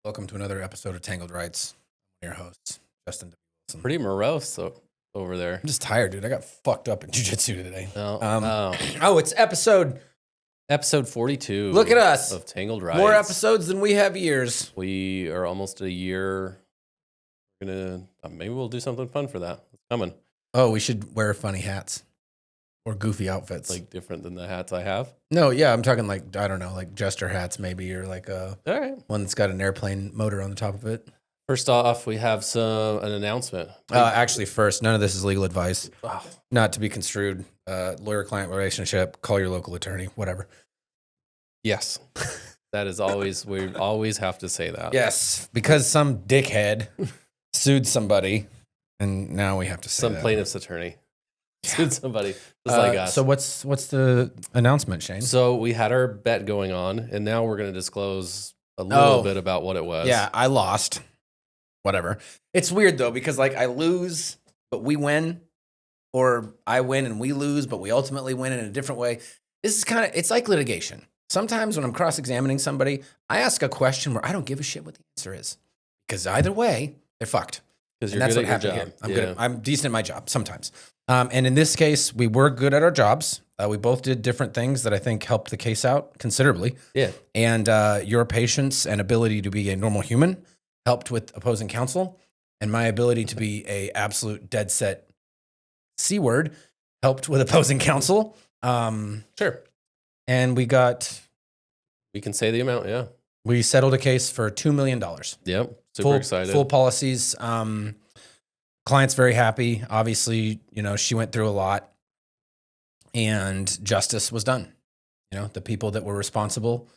Welcome to another episode of Tangled Rights. I'm your host, Justin W. Wilson. Pretty morose over there. I'm just tired, dude. I got fucked up in jiu-jitsu today. It's episode 42. Look at us. Of Tangled Rights. More episodes than we have years. We are almost a year. We're gonna maybe we'll do something fun for that. It's coming. Oh, we should wear funny hats or goofy outfits. Like different than the hats I have. No, yeah, I'm talking like, I don't know, like jester hats maybe, or like All right. one that's got an airplane motor on the top of it. First off, we have an announcement. Actually, first, none of this is legal advice. Oh. Not to be construed. Lawyer-client relationship, call your local attorney, whatever. Yes. That is always, we always have to say that. Yes, because some dickhead sued somebody, and now we have to say Some that. plaintiff's attorney sued somebody just like us. So what's the announcement, Shane? So we had our bet going on, and now we're going to disclose a little bit about what it was. Yeah, I lost. Whatever. It's weird, though, because like I lose, but we win, or I win and we lose, but we ultimately win in a different way. This is it's like litigation. Sometimes when I'm cross-examining somebody, I ask a question where I don't give a shit what the answer is, because either way, they're fucked. Because you're good at your job. I'm decent at my job sometimes. And in this case, we were good at our jobs. We both did different things that I think helped the case out considerably. Yeah. And your patience and ability to be a normal human helped with opposing counsel. And my ability to be a absolute dead set C word helped with opposing counsel. Sure. And we can say the amount, yeah. We settled a case for $2 million. Yep. Super excited. Full policies. Client's very happy. Obviously, she went through a lot, and justice was done. The people that were responsible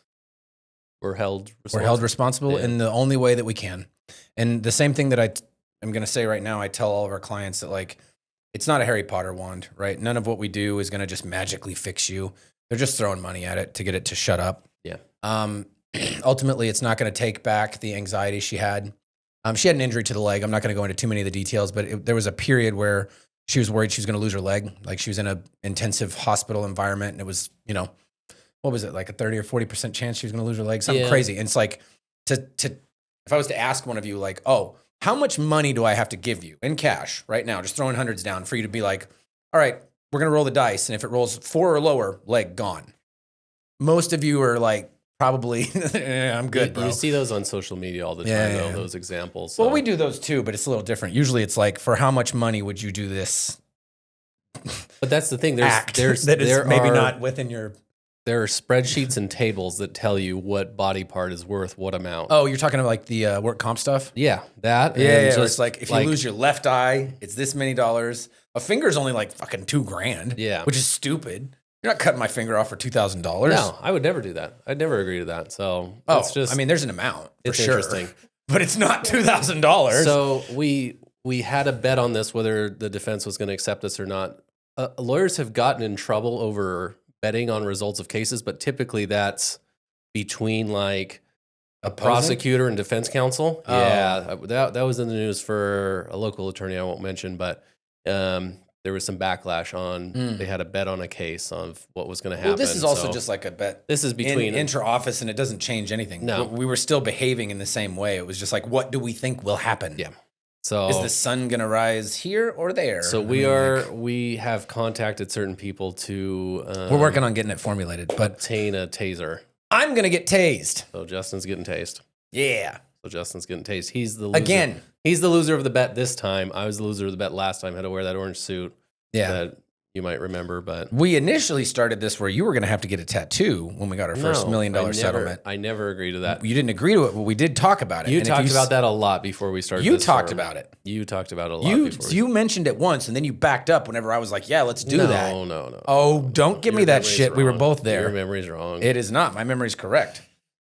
were held responsible in the only way that we can. And the same thing that I'm going to say right now, I tell all of our clients that, like, it's not a Harry Potter wand, right? None of what we do is going to just magically fix you. They're just throwing money at it to get it to shut up. Yeah. Ultimately, it's not going to take back the anxiety she had. She had an injury to the leg. I'm not going to go into too many of the details, but there was a period where she was worried she was going to lose her leg. Like, she was in an intensive hospital environment, and it was, what was it, like a 30 or 40% chance she was going to lose her leg? Something crazy. And it's like, if I was to ask one of you, like, oh, how much money do I have to give you in cash right now? Just throwing hundreds down for you to be like, all right, we're going to roll the dice. And if it rolls 4 or lower, leg gone. Most of you are like, probably, I'm good, bro. You see those on social media all the time, though, those examples. So. Well, we do those too, but it's a little different. Usually it's like, for how much money would you do this? But that's the thing. There's maybe not within your... There are spreadsheets and tables that tell you what body part is worth what amount. Oh, you're talking about like the work comp stuff? Yeah, that. Yeah, just like if you lose your left eye, it's this many dollars. A finger is only like fucking $2,000. Yeah, which is stupid. You're not cutting my finger off for $2,000. No, I would never do that. I'd never agree to that. So it's just. I mean, there's an amount. It's for sure, interesting, but it's not $2,000. So we had a bet on this whether the defense was going to accept this or not. Lawyers have gotten in trouble over betting on results of cases, but typically that's between like a prosecutor and defense counsel. Oh. Yeah, that was in the news for a local attorney I won't mention, but there was some backlash on they had a bet on a case of what was going to happen. Well, this is also just like a bet. This is between inter-office, and it doesn't change anything. No. We were still behaving in the same way. It was just like, what do we think will happen? Yeah. So is the sun going to rise here or there? So we have contacted certain people to we're working on getting it formulated, but obtain a taser. I'm going to get tased. So Justin's getting tased. Yeah. So Justin's getting tased. He's the loser. Again. He's the loser of the bet this time. I was the loser of the bet last time. I had to wear that orange suit. Yeah. That you might remember, but we initially started this where you were going to have to get a tattoo when we got our first $1 million settlement. I never agreed to that. You didn't agree to it, but we did talk about it. You talked about that a lot before we started. You talked about it. You talked about it a lot. You mentioned it once, and then you backed up whenever I was like, "Yeah, let's do that." No. Oh, don't give me that shit. Wrong. We were both there. Your memory's wrong. It is not. My memory's correct.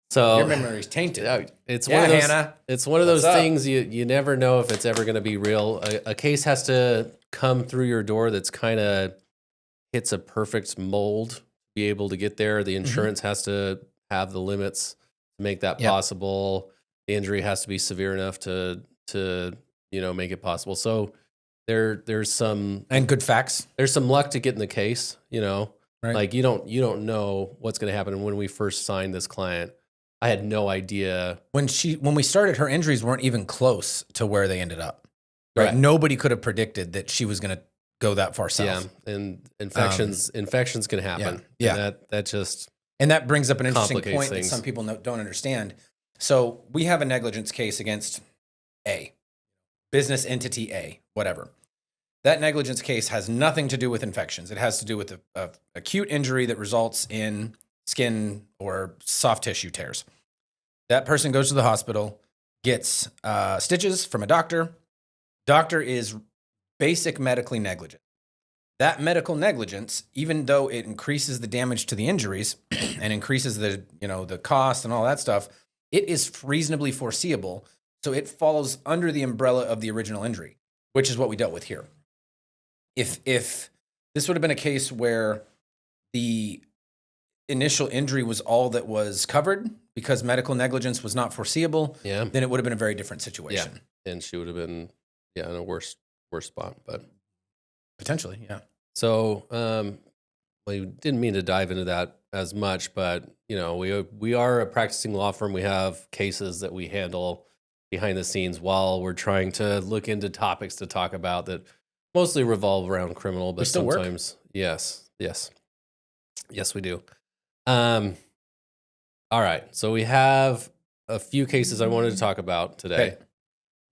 So your memory's tainted. It's one of those. Hannah. It's one of those things you never know if it's ever going to be real. A case has to come through your door that's kind of hits a perfect mold to be able to get there. The insurance has to have the limits to make that possible. The injury has to be severe enough to make it possible. So there's some and good facts. There's some luck to get in the case. Right. Like you don't know what's going to happen. And when we first signed this client, I had no idea. When we started, her injuries weren't even close to where they ended up. Right? Nobody could have predicted that she was going to go that far south. Yeah, and infections can happen. Yeah. And that brings up an interesting point that some people don't understand. So we have a negligence case against A, business entity A, whatever. That negligence case has nothing to do with infections. It has to do with a acute injury that results in skin or soft tissue tears. That person goes to the hospital, gets stitches from a doctor. Doctor is basic medically negligent. That medical negligence, even though it increases the damage to the injuries and increases the cost and all that stuff, it is reasonably foreseeable. So it falls under the umbrella of the original injury, which is what we dealt with here. If this would have been a case where the initial injury was all that was covered because medical negligence was not foreseeable, then it would have been a very different situation. Yeah. And she would have been in a worse spot, but potentially, yeah. So, we didn't mean to dive into that as much, but we are a practicing law firm. We have cases that we handle behind the scenes while we're trying to look into topics to talk about that mostly revolve around criminal, but sometimes, yes, we do. All right, so we have a few cases I wanted to talk about today. Okay.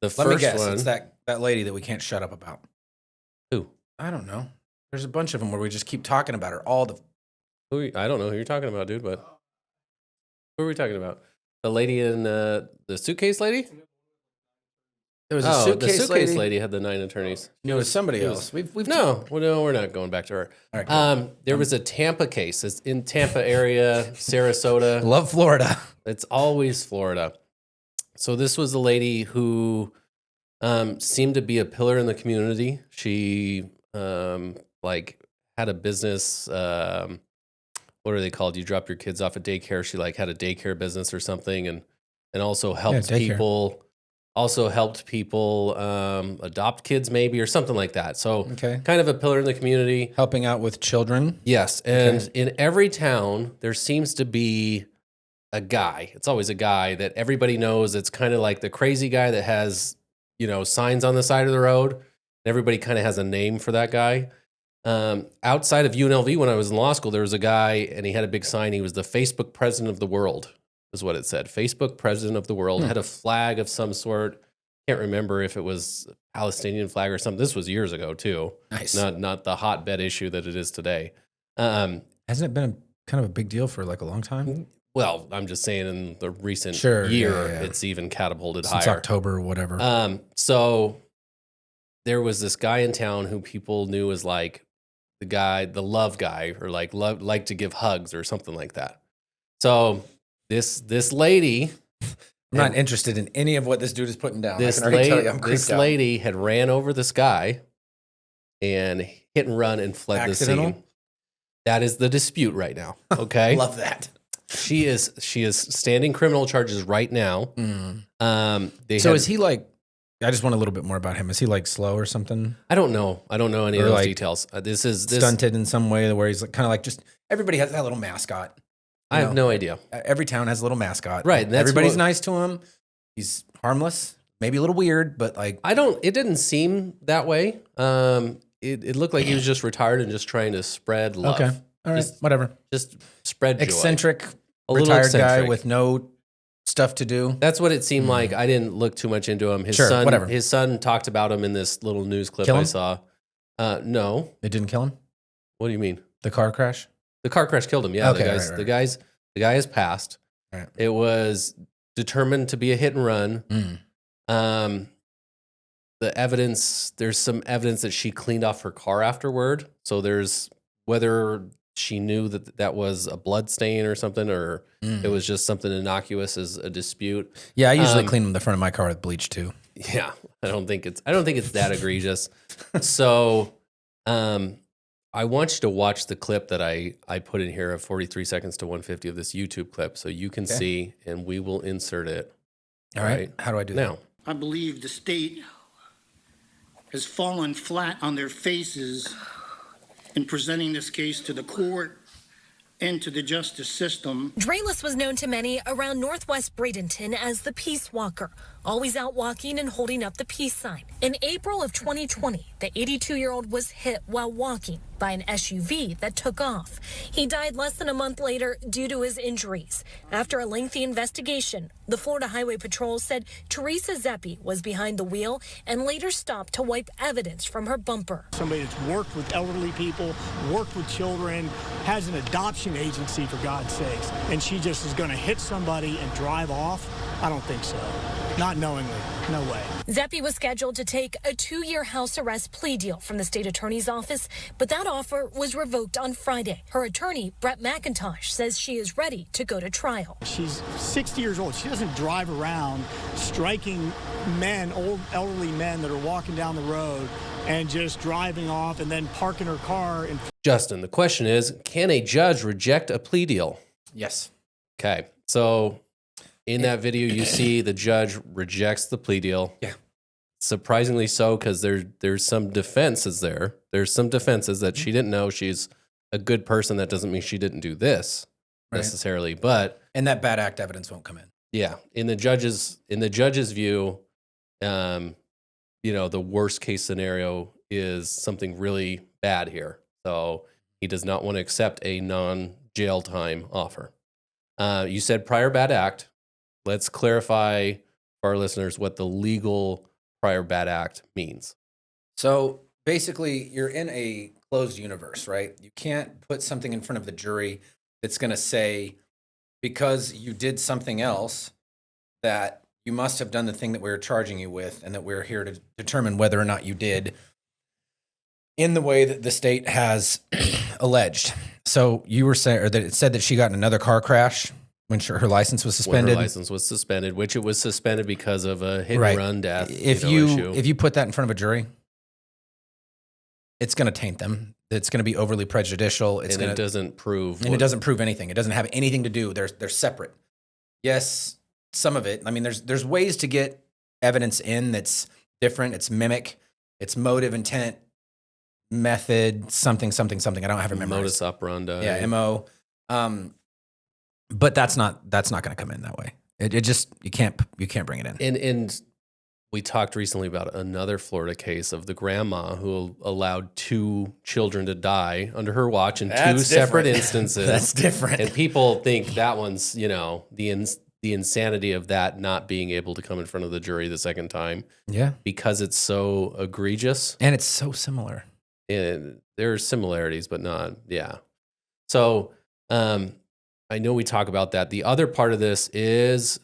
The first Let me guess, one, it's that lady that we can't shut up about. Who? I don't know. There's a bunch of them where we just keep talking about her all the. I don't know who you're talking about, dude. But who are we talking about? The lady in the suitcase lady. There was a suitcase lady had the 9 attorneys. No, it was somebody else. No, we're not going back to her. All right, cool. There was a Tampa case. It's in Tampa area, Sarasota. Love Florida. It's always Florida. So this was a lady who seemed to be a pillar in the community. She had a business. What are they called? You drop your kids off at daycare. She had a daycare business or something, and also helped people. Also helped people adopt kids, maybe, or something like that. So, kind of a pillar in the community, helping out with children. Yes, and in every town there seems to be a guy. It's always a guy that everybody knows. It's kind of like the crazy guy that has signs on the side of the road. Everybody kind of has a name for that guy. Outside of UNLV, when I was in law school, there was a guy, and he had a big sign. He was the Facebook president of the world, is what it said. Facebook president of the world. Had a flag of some sort. Can't remember if it was a Palestinian flag or something. This was years ago, too. Nice. Not the hotbed issue that it is today. Hasn't it been kind of a big deal for a long time? Well, I'm just saying in the recent year, it's even catapulted higher. Since October or whatever. So there was this guy in town who people knew as the love guy, or like to give hugs or something like that. So this lady, I'm not interested in any of what this dude is putting down. This lady had ran over this guy and hit and run and fled the scene. That is the dispute right now. Okay, love that. She is standing criminal charges right now. Is he I just want a little bit more about him. Is he slow or something? I don't know any of those details. This stunted in some way where he's kind of just everybody has that little mascot. I have no idea. Every town has a little mascot. Right. Everybody's nice to him. He's harmless, maybe a little weird, but it didn't seem that way. It looked like he was just retired and just trying to spread love. Okay. All right. Whatever. Just spread joy. Eccentric, retired guy with no stuff to do. That's what it seemed like. I didn't look too much into him. His son talked about him in this little news clip I saw. No. It didn't kill him? What do you mean? The car crash? The car crash killed him. Yeah. Okay, the guy has passed. Right. It was determined to be a hit and run. The evidence, there's some evidence that she cleaned off her car afterward. So there's whether she knew that was a blood stain or something, or it was just something innocuous as a dispute. Yeah, I usually clean the front of my car with bleach too. Yeah, I don't think it's that egregious. So, I want you to watch the clip that I put in here of 43 seconds to 150 of this YouTube clip, so you can see, and we will insert it. All right. How do I do that? Now, I believe the state has fallen flat on their faces in presenting this case to the court, into the justice system. Drayless was known to many around Northwest Bradenton as the Peace Walker, always out walking and holding up the peace sign. In April of 2020, the 82-year-old was hit while walking by an SUV that took off. He died less than a month later due to his injuries. After a lengthy investigation, the Florida Highway Patrol said Teresa Zeppi was behind the wheel and later stopped to wipe evidence from her bumper. Somebody that's worked with elderly people, worked with children, has an adoption agency, for God's sakes, and she just is going to hit somebody and drive off? I don't think so. Not knowingly. No way. Zeppi was scheduled to take a 2-year house arrest plea deal from the state attorney's office, but that offer was revoked on Friday. Her attorney, Brett McIntosh, says she is ready to go to trial. She's 60 years old. She doesn't drive around striking men, old elderly men that are walking down the road and just driving off and then parking her car. And Justin, the question is, can a judge reject a plea deal? Yes. Okay, so in that video, you see the judge rejects the plea deal. Yeah. Surprisingly so, because there's some defenses there. There's some defenses that she didn't know she's a good person. That doesn't mean she didn't do this necessarily. But And that bad act evidence won't come in. yeah, in the judge's view, the worst case scenario is something really bad here. So he does not want to accept a non-jail time offer. You said prior bad act. Let's clarify for our listeners what the legal prior bad act means. So basically, you're in a closed universe, right? You can't put something in front of the jury that's going to say, because you did something else, that you must have done the thing that we're charging you with, and that we're here to determine whether or not you did in the way that the state has alleged. So you were saying, or that it said that she got in another car crash when her license was suspended. When her license was suspended, which it was suspended because of a hit and run death. If you put that in front of a jury, it's going to taint them. It's going to be overly prejudicial. It doesn't prove. And it doesn't prove anything. It doesn't have anything to do. They're separate. Yes, some of it. I mean, there's ways to get evidence in that's different. It's mimic. It's motive, intent, method, something. I don't have it memorized. Modus operandi. Yeah, MO. But that's not going to come in that way. It just you can't bring it in. And we talked recently about another Florida case of the grandma who allowed 2 children to die under her watch in 2 separate instances. That's different. And people think that one's, the insanity of that not being able to come in front of the jury the second time. Yeah. Because it's so egregious. And it's so similar. And there are similarities, but not, yeah. So, I know we talk about that. The other part of this is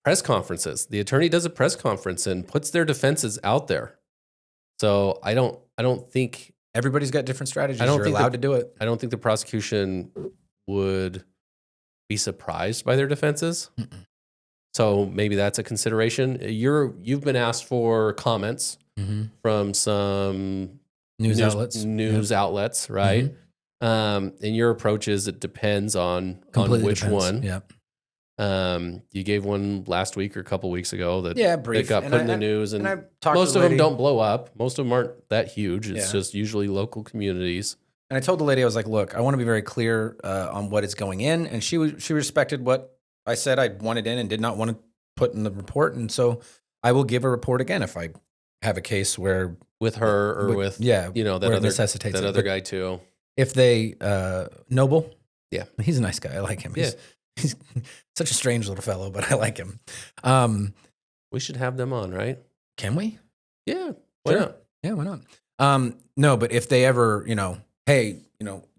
press conferences. The attorney does a press conference and puts their defenses out there. So I don't think everybody's got different strategies. You're allowed to do it. I don't think the prosecution would be surprised by their defenses. Mm-mm. So maybe that's a consideration. You've been asked for comments from some news outlets, right? Mm-hmm. And your approach is it depends on which one. Yeah. You gave one last week or a couple weeks ago that brief. Got put in the news, and most of them don't blow up. Most of them aren't that huge. It's just usually local communities. And I told the lady, I was like, look, I want to be very clear on what is going in. And she respected what I said I wanted in and did not want to put in the report. And so I will give a report again if I have a case where with her or with that other guy too. If they Noble, yeah, he's a nice guy. I like him. He's such a strange little fellow, but I like him. We should have them on, right? Can we? Yeah, why not? Yeah, why not? No, but if they ever, hey,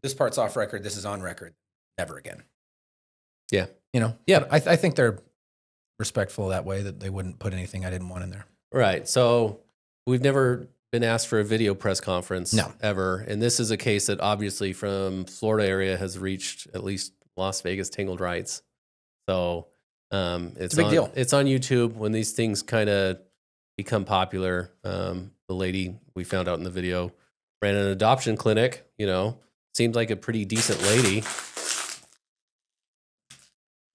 this part's off record, this is on record, never again. Yeah, yeah. I think they're respectful that way, that they wouldn't put anything I didn't want in there. Right. So we've never been asked for a video press conference ever. And this is a case that obviously from Florida area has reached at least Las Vegas Tangled Rights. So it's a big deal. It's on YouTube when these things kind of become popular. The lady we found out in the video ran an adoption clinic, seemed like a pretty decent lady.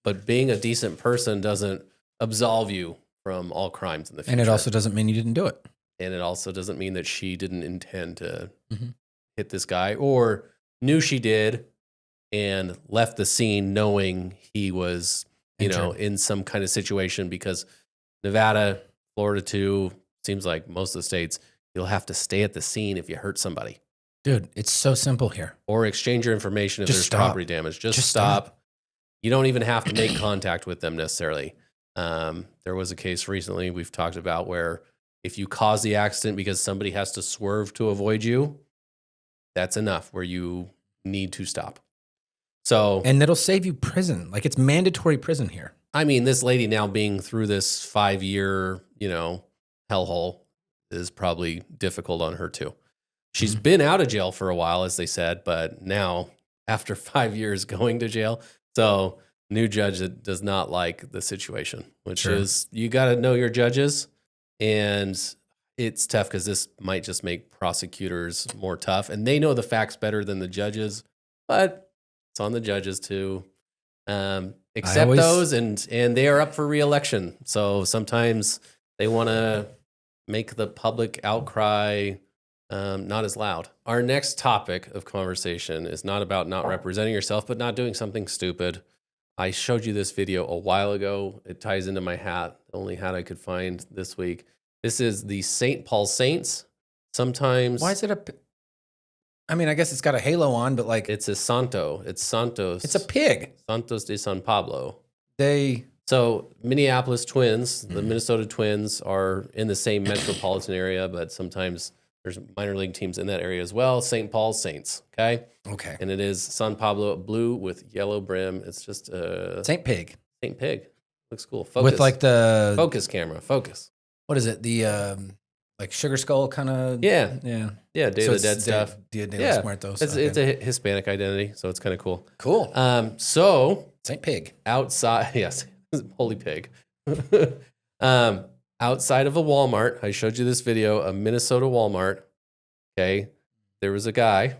But being a decent person doesn't absolve you from all crimes in the future. And it also doesn't mean you didn't do it. And it also doesn't mean that she didn't intend to hit this guy or knew she did and left the scene knowing he was, you know, in some kind of situation, because Nevada, Florida too, seems like most of the states, you'll have to stay at the scene if you hurt somebody. Dude, it's so simple here. Or exchange your information if Just there's stop. property damage. Just stop. You don't even have to make contact with them necessarily. There was a case recently we've talked about where if you cause the accident because somebody has to swerve to avoid you, that's enough where you need to stop. So, And it'll save you prison. Like, it's mandatory prison here. I mean, this lady now being through this 5-year, you know, hellhole is probably difficult on her too. She's been out of jail for a while, as they said, but now after 5 years going to jail, so new judge that does not like the situation, which is, you got to know your judges, and it's tough because this might just make prosecutors more tough, and they know the facts better than the judges, but it's on the judges to accept those, and they are up for re-election. So sometimes they want to make the public outcry not as loud. Our next topic of conversation is not about not representing yourself, but not doing something stupid. I showed you this video a while ago. It ties into my hat, the only hat I could find this week. This is the St. Paul Saints. Sometimes... Why is it I mean, I guess it's got a halo on, but like... It's a Santo. It's Santos. It's a pig. Santos de San Pablo. So Minneapolis Twins, the Minnesota Twins, are in the same metropolitan area, but sometimes there's minor league teams in that area as well. St. Paul Saints, okay? Okay. And it is San Pablo blue with yellow brim. It's just a... Saint Pig. Saint Pig. Looks cool. Focus. With like the... Focus camera. Focus. What is it? The like sugar skull kind of... Yeah. Yeah. Yeah, Day of the Dead stuff. Dia de los Muertos. It's a Hispanic identity, so it's kind of cool. Cool. So... Saint Pig. Outside... Yes. Holy pig. Outside of a Walmart, I showed you this video, a Minnesota Walmart. Okay. There was a guy,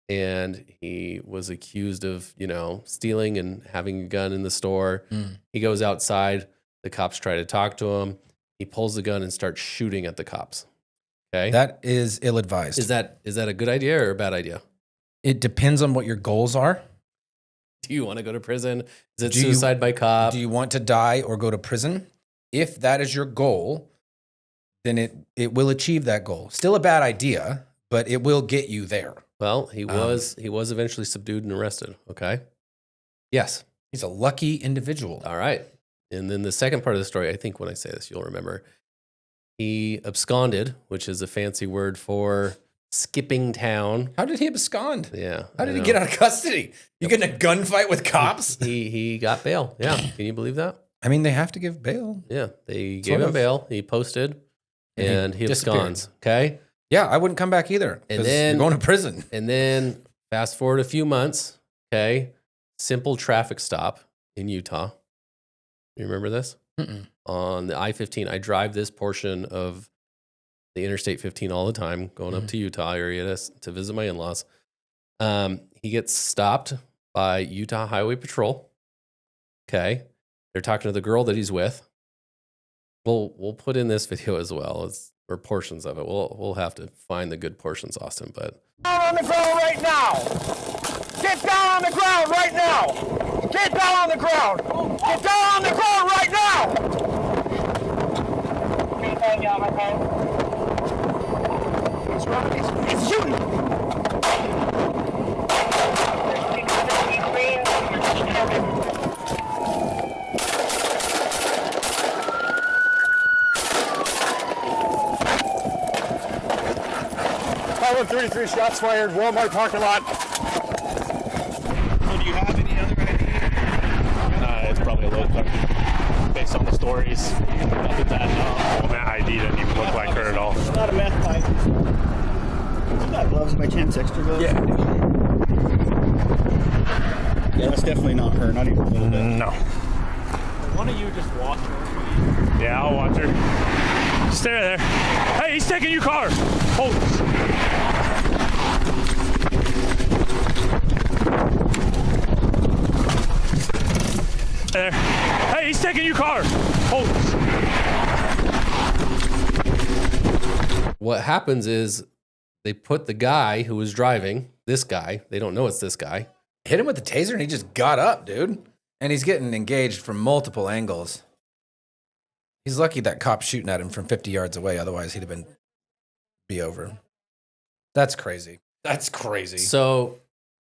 and he was accused of, you know, stealing and having a gun in the store. He goes outside. The cops try to talk to him. He pulls the gun and starts shooting at the cops. Okay. That is ill-advised. Is that a good idea or a bad idea? It depends on what your goals are. Do you want to go to prison? Is it suicide by cop? Do you want to die or go to prison? If that is your goal, then it will achieve that goal. Still a bad idea, but it will get you there. Well, he was eventually subdued and arrested. Okay. Yes. He's a lucky individual. All right. And then the second part of the story, I think when I say this, you'll remember. He absconded, which is a fancy word for skipping town. How did he abscond? Yeah. How did he get out of custody? You get in a gunfight with cops? He got bail. Yeah. Can you believe that? I mean, they have to give bail. Yeah. They gave him bail. He posted and he absconds. Okay. Yeah, I wouldn't come back either. And then you're going to prison. And then fast forward a few months. Okay. Simple traffic stop in Utah. You remember this? On the I-15. I drive this portion of the Interstate 15 all the time, going up to Utah area to visit my in-laws. He gets stopped by Utah Highway Patrol. Okay. They're talking to the girl that he's with. We'll put in this video as well, or portions of it. We'll have to find the good portions, Austin, but... Down on the ground right now! Get down on the ground right now! Get down on the ground! Get down on the ground right now! What's wrong? It's shooting! Highway 33 shots fired, Walmart parking lot. So do you have any other idea? It's probably a low cut based on the stories. Other than that, that ID doesn't even look like her at all. It's not a meth pipe. You got gloves by chance, extra gloves? Yeah. Yeah, that's definitely not her, not even a little bit. No. Why don't you just watch her? Yeah, I'll watch her. Stay there. Hey, he's taking your car. Hold. There. Hey, he's taking your car. Hold. What happens is they put the guy who was driving, this guy, they don't know it's this guy, hit him with the taser and he just got up, dude. And he's getting engaged from multiple angles. He's lucky that cop's shooting at him from 50 yards away. Otherwise, he'd have be over. That's crazy. That's crazy. So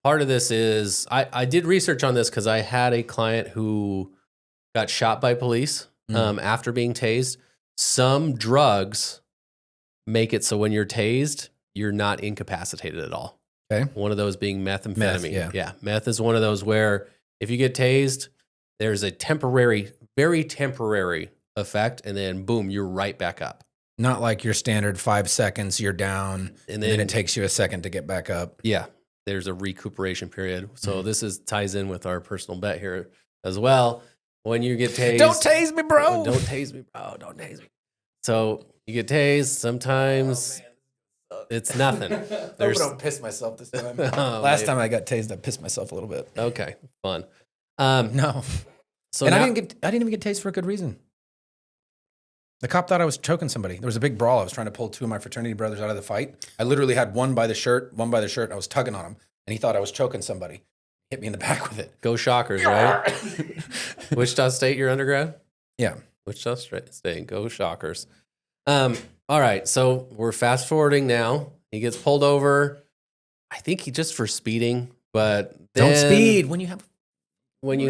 part of this is I did research on this because I had a client who got shot by police after being tased. Some drugs make it so when you're tased, you're not incapacitated at all. Okay. One of those being methamphetamine. Meth, yeah. Meth is one of those where if you get tased, there's a temporary, very temporary effect, and then boom, you're right back up. Not like your standard 5 seconds, you're down, and then it takes you a second to get back up. Yeah, there's a recuperation period. So this ties in with our personal bet here as well. When you get tased, don't tase me, bro. Don't tase me, bro. Don't tase me. So you get tased. Sometimes it's nothing. I hope I don't piss myself this time. Last time I got tased, I pissed myself a little bit. Okay, fun. No. So and I didn't even get tased for a good reason. The cop thought I was choking somebody. There was a big brawl. I was trying to pull 2 of my fraternity brothers out of the fight. I literally had one by the shirt, and I was tugging on him, and he thought I was choking somebody. Hit me in the back with it. Go Shockers, right? Wichita State, your undergrad? Yeah. Wichita State, go Shockers. All right, so we're fast forwarding now. He gets pulled over. I think he just for speeding, but don't speed when you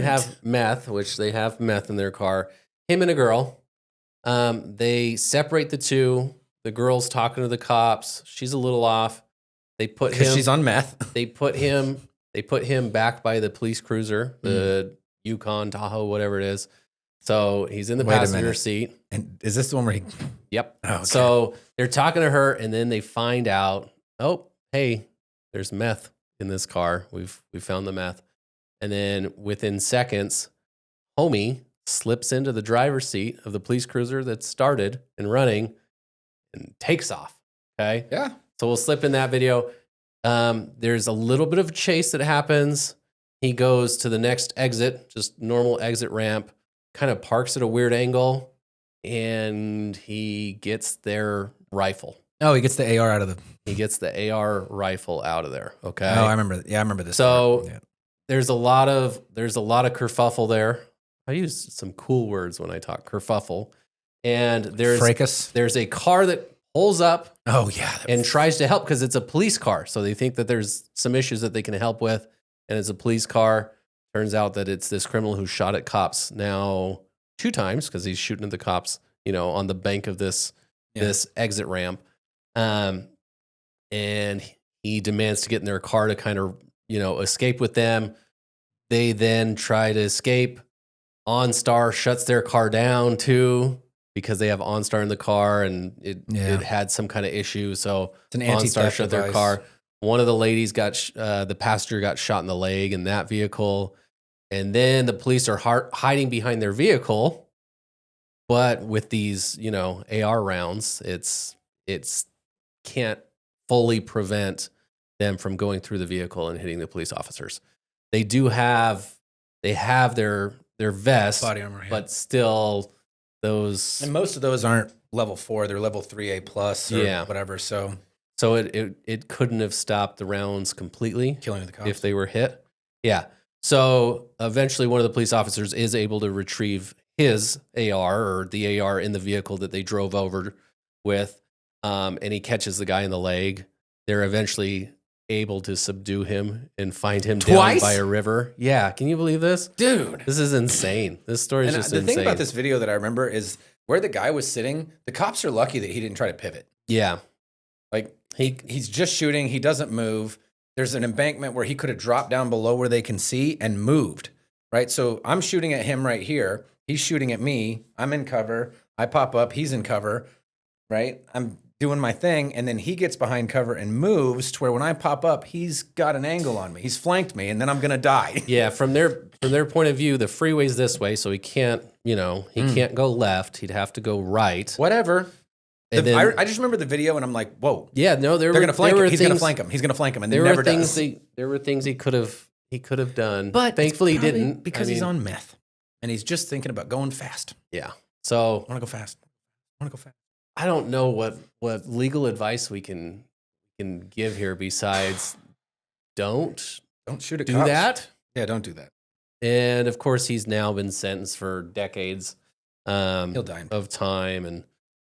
have meth, which they have meth in their car. Him and a girl. They separate the two. The girl's talking to the cops. She's a little off. They put him. She's on meth. They put him back by the police cruiser, the Yukon, Tahoe, whatever it is. So he's in the passenger seat. And is this the one where he? Yep. Oh, okay. So they're talking to her, and then they find out, oh, hey, there's meth in this car. We found the meth, and then within seconds, homie slips into the driver's seat of the police cruiser that started and running and takes off. Okay. Yeah. So we'll slip in that video. There's a little bit of a chase that happens. He goes to the next exit, just normal exit ramp, kind of parks at a weird angle, and he gets their rifle. Oh, he gets the AR out of the. He gets the AR rifle out of there. Okay. Oh, I remember. Yeah, I remember this. So there's a lot of kerfuffle there. I use some cool words when I talk kerfuffle. And there's a car that pulls up. Oh yeah, and tries to help because it's a police car. So they think that there's some issues that they can help with, and it's a police car. Turns out that it's this criminal who shot at cops now 2 times because he's shooting at the cops, on the bank of this exit ramp. And he demands to get in their car to kind of, escape with them. They then try to escape. OnStar shuts their car down too because they have OnStar in the car and it had some kind of issue. So it's an OnStar shut their car. One of the ladies the passenger got shot in the leg in that vehicle. And then the police are hiding behind their vehicle. But with these, AR rounds, it's can't fully prevent them from going through the vehicle and hitting the police officers. They have their vest, body armor, but still those. And most of those aren't level 4; they're level 3A plus or whatever. So it couldn't have stopped the rounds completely, killing the cops if they were hit. Yeah. So eventually, one of the police officers is able to retrieve his AR or the AR in the vehicle that they drove over with, and he catches the guy in the leg. They're eventually able to subdue him and find him down by a river. Yeah, can you believe this? Dude. This is insane. This story is just insane. The thing about this video that I remember is where the guy was sitting, the cops are lucky that he didn't try to pivot. Yeah. Like he's just shooting, he doesn't move. There's an embankment where he could have dropped down below where they can see and moved, right? So I'm shooting at him right here. He's shooting at me. I'm in cover. I pop up, he's in cover, right? I'm doing my thing, and then he gets behind cover and moves to where when I pop up, he's got an angle on me. He's flanked me, and then I'm gonna die. Yeah, from their point of view, the freeway's this way, so he can't, can't go left. He'd have to go right. Whatever. And then, I just remember the video, and I'm like, whoa. Yeah, no, they're gonna flank him. He's gonna flank him. He's gonna flank him, and there never does. There were things he could have done, but thankfully he didn't because he's on meth, and he's just thinking about going fast. Yeah. So I want to go fast. I don't know what legal advice we can give here besides don't Don't shoot at do cops. that. Yeah, don't do that. And of course, he's now been sentenced for decades He'll die. of time, and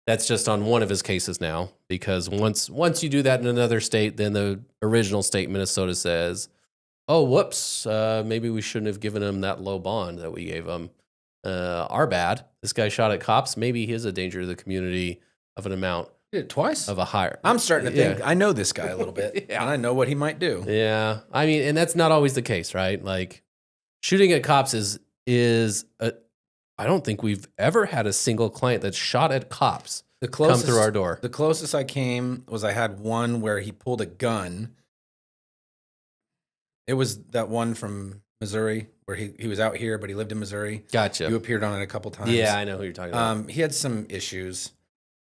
that's just on one of his cases now. Because once you do that in another state, then the original state, Minnesota, says, "Oh, whoops, maybe we shouldn't have given him that low bond that we gave him. Our bad. This guy shot at cops. Maybe he is a danger to the community of an amount Did it twice? of a higher." I'm starting to think I know this guy a little bit, Yeah. and I know what he might do. Yeah, I mean, and that's not always the case, right? Like, shooting at cops is I don't think we've ever had a single client that shot at cops The come closest through our door. The closest I came was I had one where he pulled a gun. It was that one from Missouri where he was out here, but he lived in Missouri. Gotcha. You appeared on it a couple times. Yeah, I know who you're talking about. He had some issues,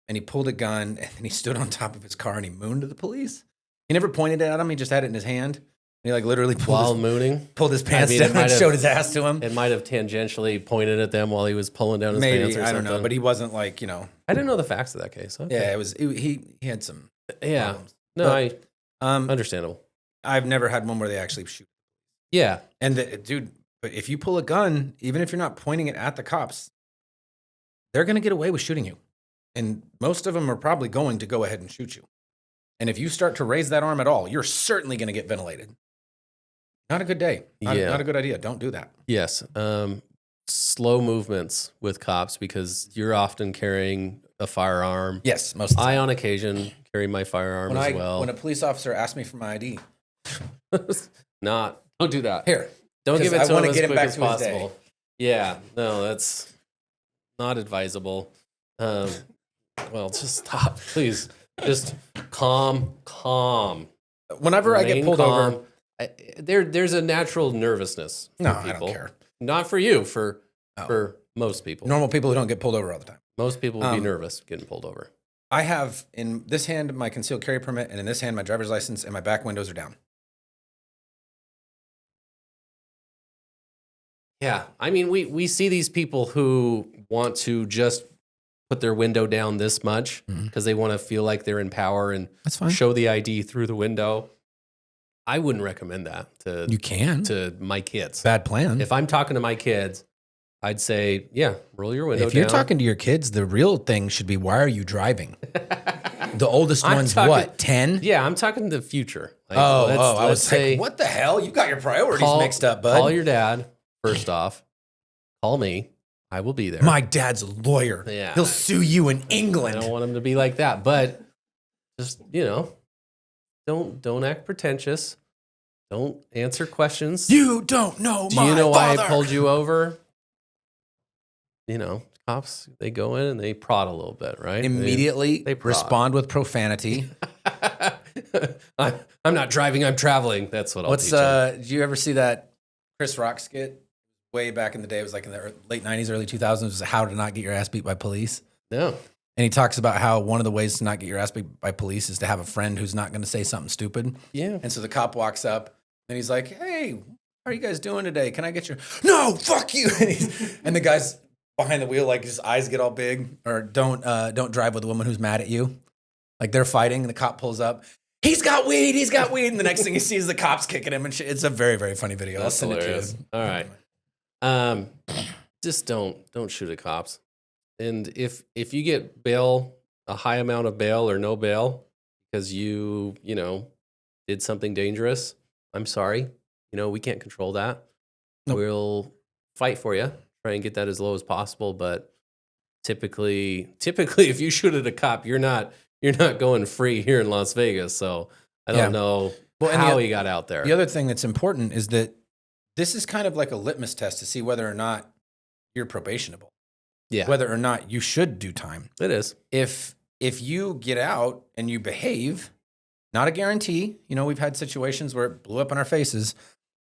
and he pulled a gun, and then he stood on top of his car and he mooned to the police. He never pointed it at him. He just had it in his hand. And he like literally While mooning, pulled his pants I mean, down it might and have- showed his ass to him. it might have tangentially pointed at them while he was pulling down his Maybe, pants or I something. don't know, but he wasn't like, I didn't know the facts of that case. Okay. yeah, it was, he had some Yeah. problems. No, But, understandable. I've never had one where they actually shoot. Yeah. And dude, but if you pull a gun, even if you're not pointing it at the cops, they're going to get away with shooting you. And most of them are probably going to go ahead and shoot you. And if you start to raise that arm at all, you're certainly going to get ventilated. Not a good day. Not a good idea. Don't do that. Yes. Slow movements with cops because you're often carrying a firearm. Yes, most of the time. I, on occasion, carry my firearm as well. When a police officer asks me for my ID, Don't do that. here, Don't give it I to wanna him as get him quick back as to his day. possible. Yeah, no, that's not advisable. Well, just stop, please. Just calm. whenever I get Remain pulled calm. over, There's a natural nervousness. For no, people. I don't care. Not for you. For Oh. most people. Normal people who don't get pulled over all the time. Most people would be nervous getting pulled over. I have in this hand my concealed carry permit, and in this hand my driver's license, and my back windows are down. Yeah, I mean, we see these people who want to just put their window down this much because they want to feel like they're in power and That's fine. show the ID through the window. I wouldn't recommend that You can. to my kids. Bad plan. If I'm talking to my kids, I'd say, yeah, roll your window If you're down. talking to your kids, the real thing should be, why are you driving? The oldest I'm one's talking- what, 10? Yeah, I'm talking the future. Like, I was say, like, what the hell? You got your priorities mixed up, bud. Call your dad, first off. Call me. I will be there. My dad's a lawyer. Yeah. He'll sue you in I England. don't want him to be like that, but just, don't act pretentious. Don't answer questions. You don't know Do my you know why father. I pulled you over? Cops, they go in and they prod a little bit, right? Immediately they prod. respond with profanity. I'm not driving, I'm traveling. That's what I'll teach them. Did you ever see that Chris Rock skit? Way back in the day, it was like in the late 90s, early 2000s, was how to not get your ass beat by police. No. And he talks about how one of the ways to not get your ass beat by police is to have a friend who's not going to say something stupid. Yeah. And so the cop walks up and he's like, hey, how are you guys doing today? Can I get your, no, fuck you. And the guy's behind the wheel, like his eyes get all big, or don't drive with a woman who's mad at you. Like they're fighting and the cop pulls up. He's got weed. And the next thing he sees, the cops kicking him and shit. It's a very, very funny video. That's I'll send hilarious. it to you. All right. Just don't shoot at cops. And if you get bail, a high amount of bail or no bail because you did something dangerous, I'm sorry. We can't control that. Nope. We'll fight for you, try and get that as low as possible, but typically if you shoot at a cop, you're not going free here in Las Vegas, so I don't know how he got out there. The other thing that's important is that this is kind of like a litmus test to see whether or not you're probationable. Yeah. Whether or not you should do time. It is. If you get out and you behave, not a guarantee. We've had situations where it blew up in our faces,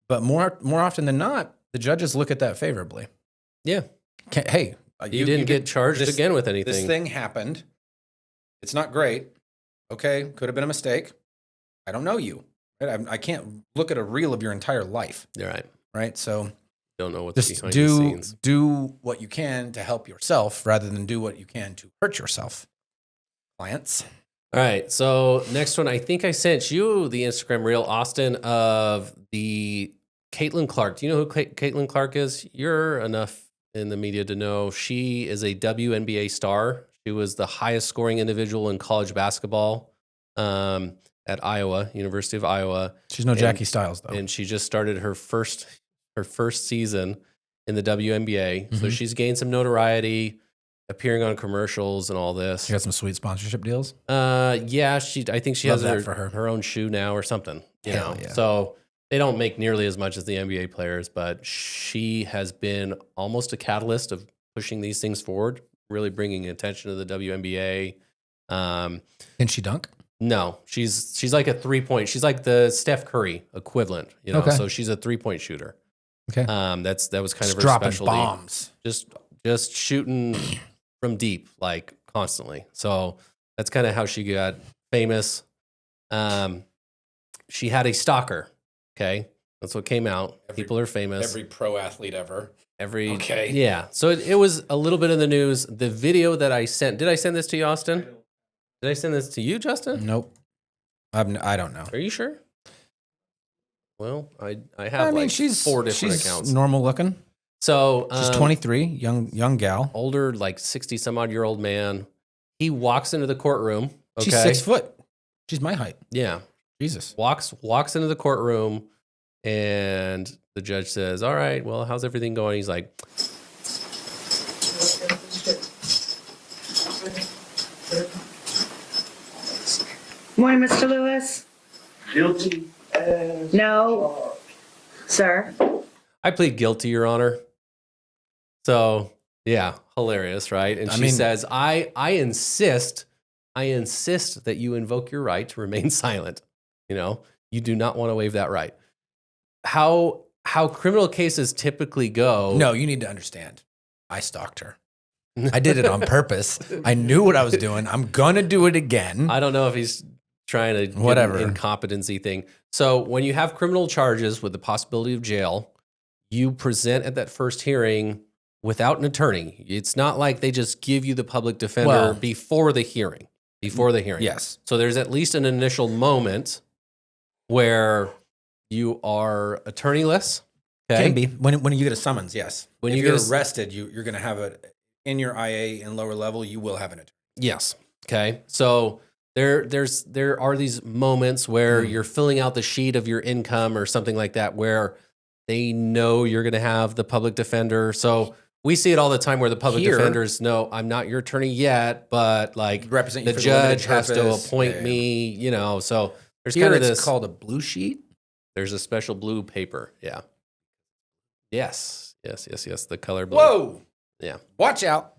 but more often than not, the judges look at that favorably. Yeah. Hey, You didn't get charged again with anything. This thing happened. It's not great. Okay, could have been a mistake. I don't know you. I can't look at a reel of your entire life. You're right. Right? So Don't know what's just behind the scenes. do what you can to help yourself rather than do what you can to hurt yourself. Clients. All right. So next one, I think I sent you the Instagram reel, Austin, of the Caitlin Clark. Do you know who Caitlin Clark is? You're enough in the media to know she is a WNBA star. She was the highest scoring individual in college basketball at Iowa, University of Iowa. She's no Jackie Stiles though. And she just started her first season in the WNBA. So she's gained some notoriety, appearing on commercials and all this. She got some sweet sponsorship deals. Yeah, I think she Love has that for her own shoe now or something. You Hell know, yeah. so they don't make nearly as much as the NBA players, but she has been almost a catalyst of pushing these things forward, really bringing attention to the WNBA. Can she dunk? No, she's like a 3-point. She's like the Steph Curry equivalent, you know. Okay. So she's a 3-point shooter. Okay. That was kind of her dropping specialty. bombs. Just shooting from deep, like constantly. So that's kind of how she got famous. She had a stalker. Okay, that's what came out. People are famous. Every pro athlete ever. Okay. Yeah. So it was a little bit in the news. The video that I sent. Did I send this to you, Austin? Did I send this to you, Justin? Nope. I don't know. Are you sure? Well, I have she's 4 different she's accounts. normal looking. So She's 23, young gal. older, like 60 some odd year old man. He walks into the courtroom. Okay. She's 6 foot. She's my height. Yeah. Jesus. Walks into the courtroom, and the judge says, "All right, well, how's everything going?" He's like, Morning, Mr. Lewis. Guilty as No, sir. "I plead guilty, Your Honor." So yeah, hilarious, right? And she says, "I insist that you invoke your right to remain silent. You know, you do not want to waive that right." How criminal cases typically go? No, you need to understand. I stalked her. I did it on purpose. I knew what I was doing. I'm gonna do it again. I don't know if he's trying to get Whatever. an incompetency thing. So when you have criminal charges with the possibility of jail, you present at that first hearing without an attorney. It's not like they just give you the public defender Well- before the hearing. Yes. So there's at least an initial moment where you are attorneyless. Okay. Can be when you get a summons. Yes. When if you you're get a- arrested, you're going to have it in your IA and lower level. You will have an attorney. Yes. Okay. So there are these moments where you're filling out the sheet of your income or something like that, where they know you're going to have the public defender. So we see it all the time where the public Here- defenders know, I'm not your attorney yet, but like Represent you the for the limited judge has to purpose. appoint Yeah. me, you know. So there's Here kind of it's this called a blue sheet. There's a special blue paper. Yeah. Yes. The color blue. Whoa. Yeah. Watch out.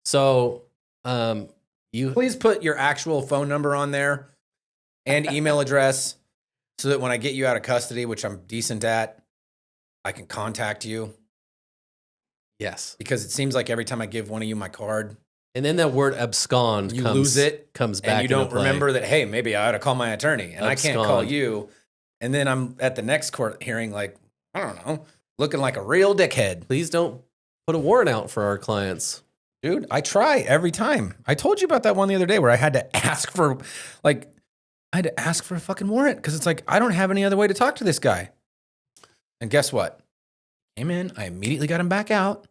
So you Please put your actual phone number on there and email address so that when I get you out of custody, which I'm decent at, I can contact you. yes. Because it seems like every time I give one of you my card, And then that word abscond you comes, lose it comes back and you into don't play. remember that, hey, maybe I ought to call my attorney and I can't call Abscond. you. And then I'm at the next court hearing like, I don't know, looking like a real dickhead. Please don't put a warrant out for our clients. Dude, I try every time. I told you about that one the other day where I had to ask for a fucking warrant because it's like, I don't have any other way to talk to this guy. And guess what? Came in, I immediately got him back out,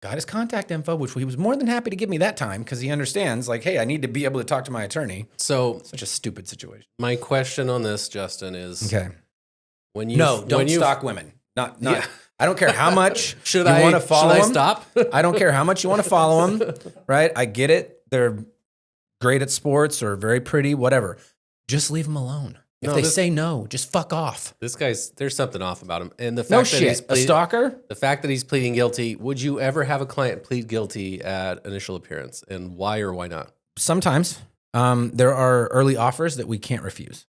got his contact info, which he was more than happy to give me that time because he understands, like, hey, I need to be able to talk to my attorney. So Such a stupid situation. my question on this, Justin, is Okay. when you Don't stalk women. Not. Yeah. I don't care how much should you I want to follow should I them. stop? I don't care how much you want to follow them, right? I get it. They're great at sports or very pretty, whatever. Just leave them alone. If No, they this- say no, just fuck off. There's something off about him. And the fact No that he's shit. A stalker? the fact that he's pleading guilty, would you ever have a client plead guilty at initial appearance? And why or why not? Sometimes. There are early offers that we can't refuse,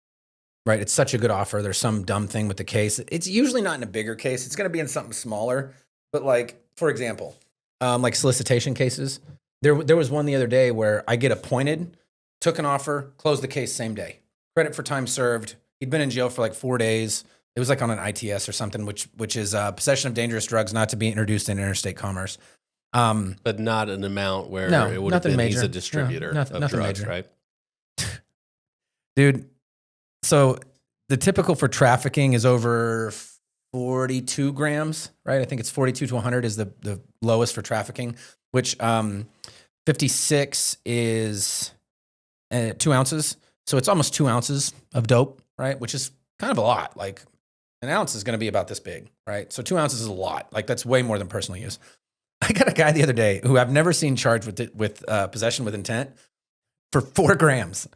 right? It's such a good offer. There's some dumb thing with the case. It's usually not in a bigger case. It's going to be in something smaller. But like, for example, like solicitation cases. There was one the other day where I get appointed, took an offer, closed the case same day. Credit for time served. He'd been in jail for like 4 days. It was like on an ITS or something, which is possession of dangerous drugs not to be introduced in interstate commerce. But not an amount where No, it would have nothing been he's major. a distributor No, of nothing drugs, major. right? Dude, so the typical for trafficking is over 42 grams, right? I think it's 42 to 100 is the lowest for trafficking, which 56 is 2 ounces. So it's almost 2 ounces of dope, right? Which is kind of a lot. Like an ounce is going to be about this big, right? So 2 ounces is a lot. Like that's way more than personal use. I got a guy the other day who I've never seen charged with possession with intent for 4 grams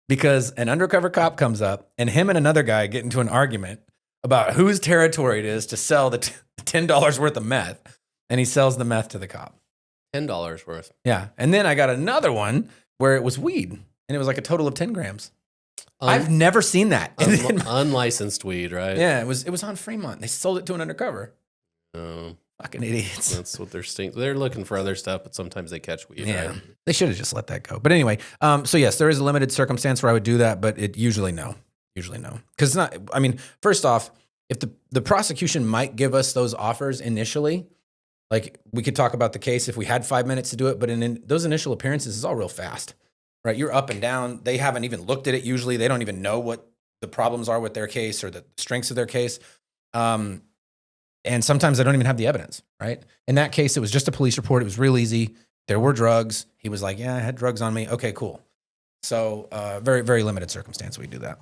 because an undercover cop comes up and him and another guy get into an argument about whose territory it is to sell the $10 worth of meth. And he sells the meth to the cop. $10 worth. Yeah. And then I got another one where it was weed and it was like a total of 10 grams. I've never seen that. Unlicensed weed, right? Yeah, it was on Fremont. They sold it to an undercover. Oh, fucking idiots. That's what they're looking for other stuff, but sometimes they catch weed. Yeah, right? They should have just let that go. But anyway, so yes, there is a limited circumstance where I would do that, but it usually no. Because not. I mean, first off, if the prosecution might give us those offers initially, like we could talk about the case if we had 5 minutes to do it, but in those initial appearances, it's all real fast. Right, you're up and down. They haven't even looked at it. Usually, they don't even know what the problems are with their case or the strengths of their case. And sometimes they don't even have the evidence. Right. In that case, it was just a police report. It was real easy. There were drugs. He was like, "Yeah, I had drugs on me." Okay, cool. So, very, very limited circumstance we do that.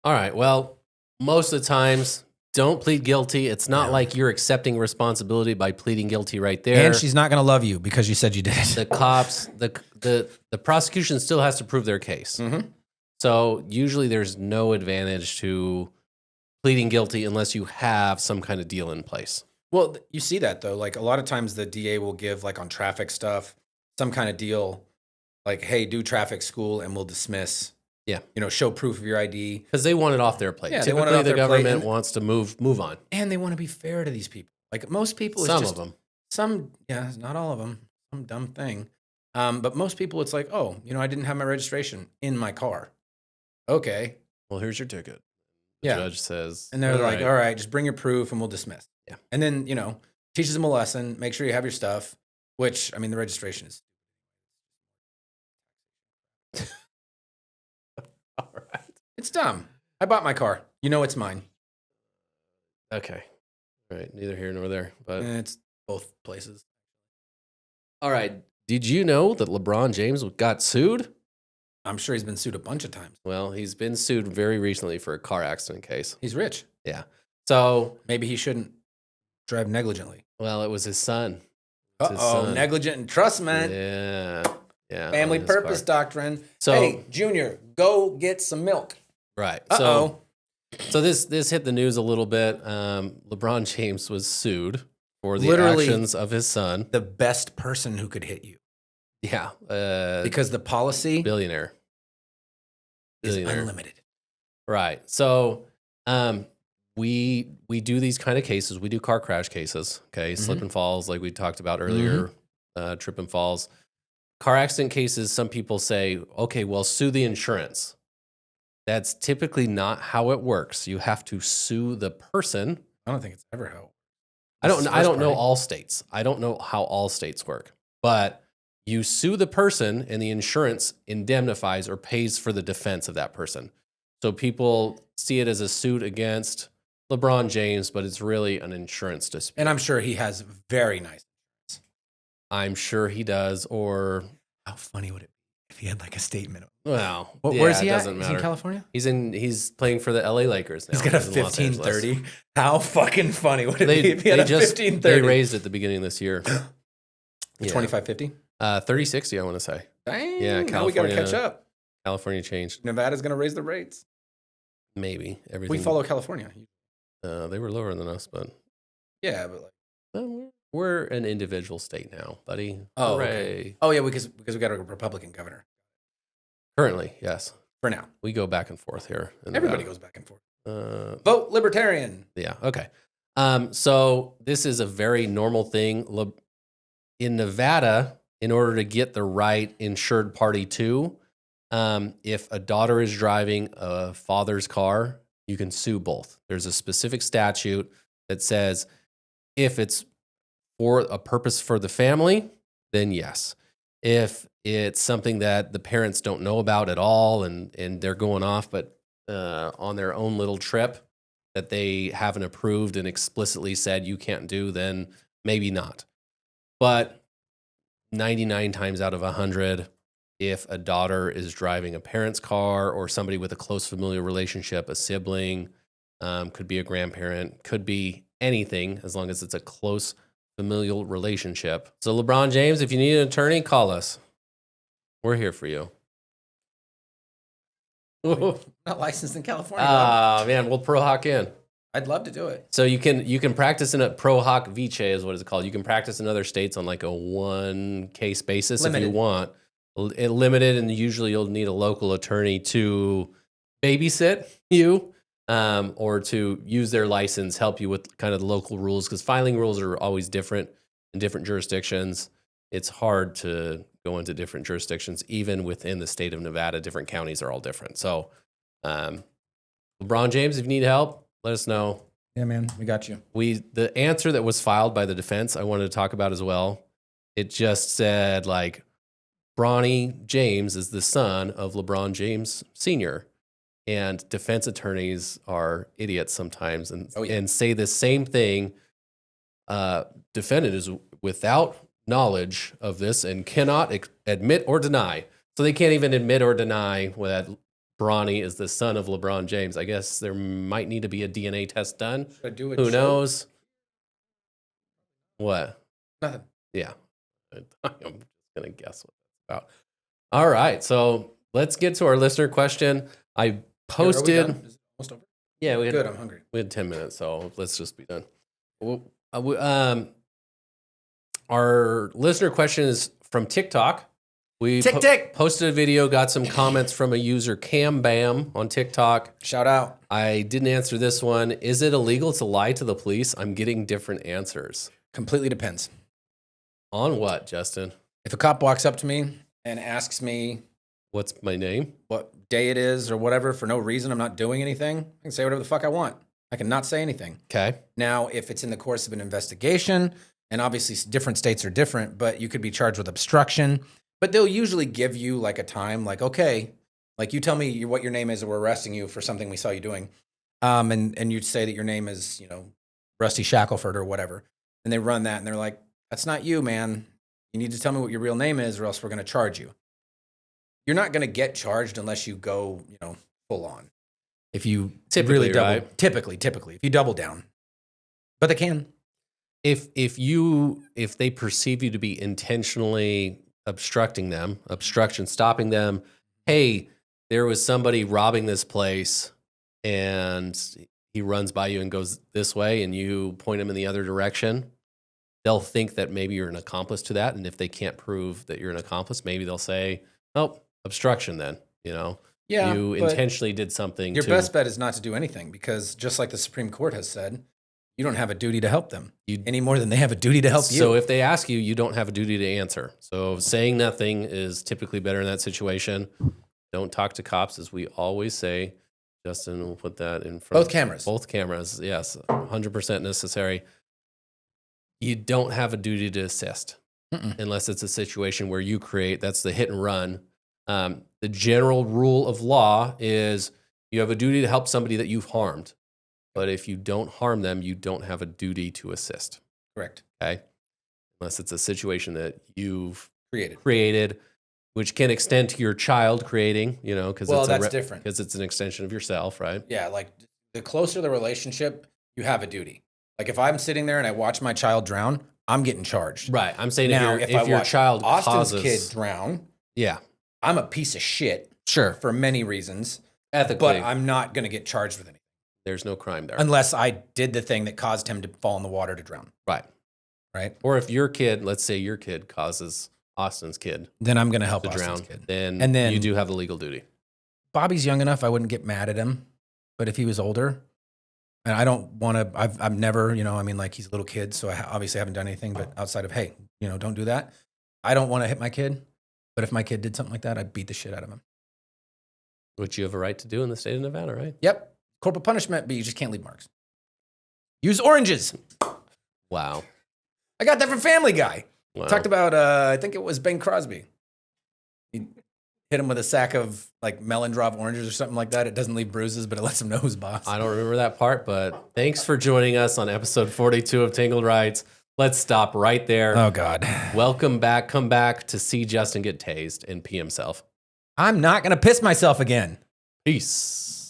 All right. Well, most of the times, don't plead guilty. It's not like you're accepting responsibility by pleading guilty right there. And she's not going to love you because you said you did it. The cops, the prosecution still has to prove their case. Mm-hmm. So usually there's no advantage to pleading guilty unless you have some kind of deal in place. Well, you see that though. Like a lot of times the DA will give like on traffic stuff, some kind of deal like, hey, do traffic school and we'll dismiss. Yeah. Show proof of your ID. Because they want it off their plate. Yeah, typically the government wants to move on. And they want to be fair to these people. Like most people, Some of them. Not all of them. Some dumb thing. But most people, it's like, oh, I didn't have my registration in my car. Okay. Well, here's your ticket. The judge says. And they're like, all right, just bring your proof and we'll dismiss. Yeah. And then, teaches them a lesson. Make sure you have your stuff, which, the registration is. All right. It's dumb. I bought my car. It's mine. Okay. All right. Neither here nor there. But it's both places. All right. Did you know that LeBron James got sued? I'm sure he's been sued a bunch of times. Well, he's been sued very recently for a car accident case. He's rich. Yeah. So maybe he shouldn't drive negligently. Well, it was his son. Negligent entrustment. Yeah. Yeah. Family purpose doctrine. So, hey, Junior, go get some milk. Right. Uh-oh. So this hit the news a little bit. LeBron James was sued for the actions of his son. The best person who could hit you. Yeah. Because the policy billionaire is unlimited. Right. So we do these kind of cases. We do car crash cases. Okay. Mm-hmm. Slip and falls, like we talked about earlier, trip and falls. Car accident cases, some people say, okay, well, sue the insurance. That's typically not how it works. You have to sue the person. I don't think it's ever how. I don't know all states. I don't know how all states work. But you sue the person and the insurance indemnifies or pays for the defense of that person. So people see it as a suit against LeBron James, but it's really an insurance dispute. And I'm sure he has very nice. I'm sure he does. Or how funny would it be if he had like a statement? Well, where's he at? Matter. Is he in California? He's playing for the LA Lakers now. He's got a 1530. How fucking funny would it be if he had a 1530? They raised it at the beginning of this year. 2550? 3060, I want to say. Dang. Yeah, California. Now we got to catch up. California changed. Nevada's going to raise the rates. Maybe. Everything. We follow California. They were lower than us, but. Yeah, but like. Well, we're an individual state now, buddy. Oh, hooray. Okay. Oh, yeah, because we got a Republican governor. Currently, yes. For now. We go back and forth here. Everybody goes back and forth. Vote Libertarian. Yeah, okay. So this is a very normal thing. In Nevada, in order to get the right insured party too, if a daughter is driving a father's car, you can sue both. There's a specific statute that says if it's for a purpose for the family, then yes. If it's something that the parents don't know about at all and they're going off, but on their own little trip that they haven't approved and explicitly said you can't do, then maybe not. But 99 times out of 100, if a daughter is driving a parent's car or somebody with a close familial relationship, a sibling, could be a grandparent, could be anything, as long as it's a close familial relationship. So LeBron James, if you need an attorney, call us. We're here for you. Not licensed in California. Man, we'll pro hoc in. I'd love to do it. So you can practice in a pro hoc vice is what it's called. You can practice in other states on like a one case basis if you want. Limited, and usually you'll need a local attorney to babysit you or to use their license, help you with kind of the local rules, because filing rules are always different in different jurisdictions. It's hard to go into different jurisdictions, even within the state of Nevada. Different counties are all different. So, LeBron James, if you need help, let us know. Yeah, man, we got you. The answer that was filed by the defense, I wanted to talk about as well. It just said like, Bronny James is the son of LeBron James Sr. And defense attorneys are idiots sometimes and say the same thing. Defendant is without knowledge of this and cannot admit or deny. So they can't even admit or deny that Bronny is the son of LeBron James. I guess there might need to be a DNA test done. Who knows? What? Nothing. Yeah. I'm just going to guess what that's about. All right. So let's get to our listener question. I posted. Is it almost over? Yeah, we had, good. I'm hungry. We had 10 minutes, so let's just be done. Our listener question is from TikTok. We posted a video, got some comments from a user, Cam Bam, on TikTok. Shout out. I didn't answer this one. Is it illegal to lie to the police? I'm getting different answers. Completely depends. On what, Justin? If a cop walks up to me and asks me what's my name, what day it is, or whatever, for no reason, I'm not doing anything, I can say whatever the fuck I want. I can not say anything. Okay. Now, if it's in the course of an investigation, and obviously different states are different, but you could be charged with obstruction. But they'll usually give you like a time, like, okay, like you tell me what your name is, and we're arresting you for something we saw you doing. And you'd say that your name is, Rusty Shackelford or whatever. And they run that and they're like, that's not you, man. You need to tell me what your real name is, or else we're going to charge you. You're not going to get charged unless you go, full on. If you typically if you double down, but they can. If they perceive you to be intentionally obstructing them, stopping them. Hey, there was somebody robbing this place, and he runs by you and goes this way, and you point him in the other direction. They'll think that maybe you're an accomplice to that, and if they can't prove that you're an accomplice, maybe they'll say, "Oh, obstruction." Then Yeah, you intentionally did something. Your best bet is not to do anything, because just like the Supreme Court has said, you don't have a duty to help them any more than they have a duty to help you. So if they ask you, you don't have a duty to answer. So saying nothing is typically better in that situation. Don't talk to cops, as we always say. Justin will put that in front. Both cameras, yes, 100% necessary. You don't have a duty to assist unless it's a situation where you create. That's the hit and run. The general rule of law is you have a duty to help somebody that you've harmed. But if you don't harm them, you don't have a duty to assist. Correct. Okay? Unless it's a situation that you've created, which can extend to your child creating, because that's different. Because it's an extension of yourself, right? Yeah, like the closer the relationship, you have a duty. Like if I'm sitting there and I watch my child drown, I'm getting charged. Right. I'm saying now, if your child Austin's causes, kid drown, yeah, I'm a piece of shit. Sure. For many reasons. Ethically. But I'm not going to get charged with anything. There's no crime there. Unless I did the thing that caused him to fall in the water to drown. Right. Or if your kid, let's say your kid causes Austin's kid, then I'm going to help Austin's drown. Kid. Then you do have a legal duty. Bobby's young enough, I wouldn't get mad at him. But if he was older, and I don't want to, I've never, he's a little kid, so I obviously haven't done anything, but outside of, hey, don't do that. I don't want to hit my kid. But if my kid did something like that, I'd beat the shit out of him. Which you have a right to do in the state of Nevada, right? Yep. Corporal punishment, but you just can't leave marks. Use oranges. Wow. I got that from Family Guy. Wow. Talked about, I think it was Ben Crosby. You hit him with a sack of like melon drop oranges or something like that. It doesn't leave bruises, but it lets him know who's boss. I don't remember that part, but thanks for joining us on episode 42 of Tangled Rights. Let's stop right there. Oh, God. Welcome back. Come back to see Justin get tased and pee himself. I'm not going to piss myself again. Peace.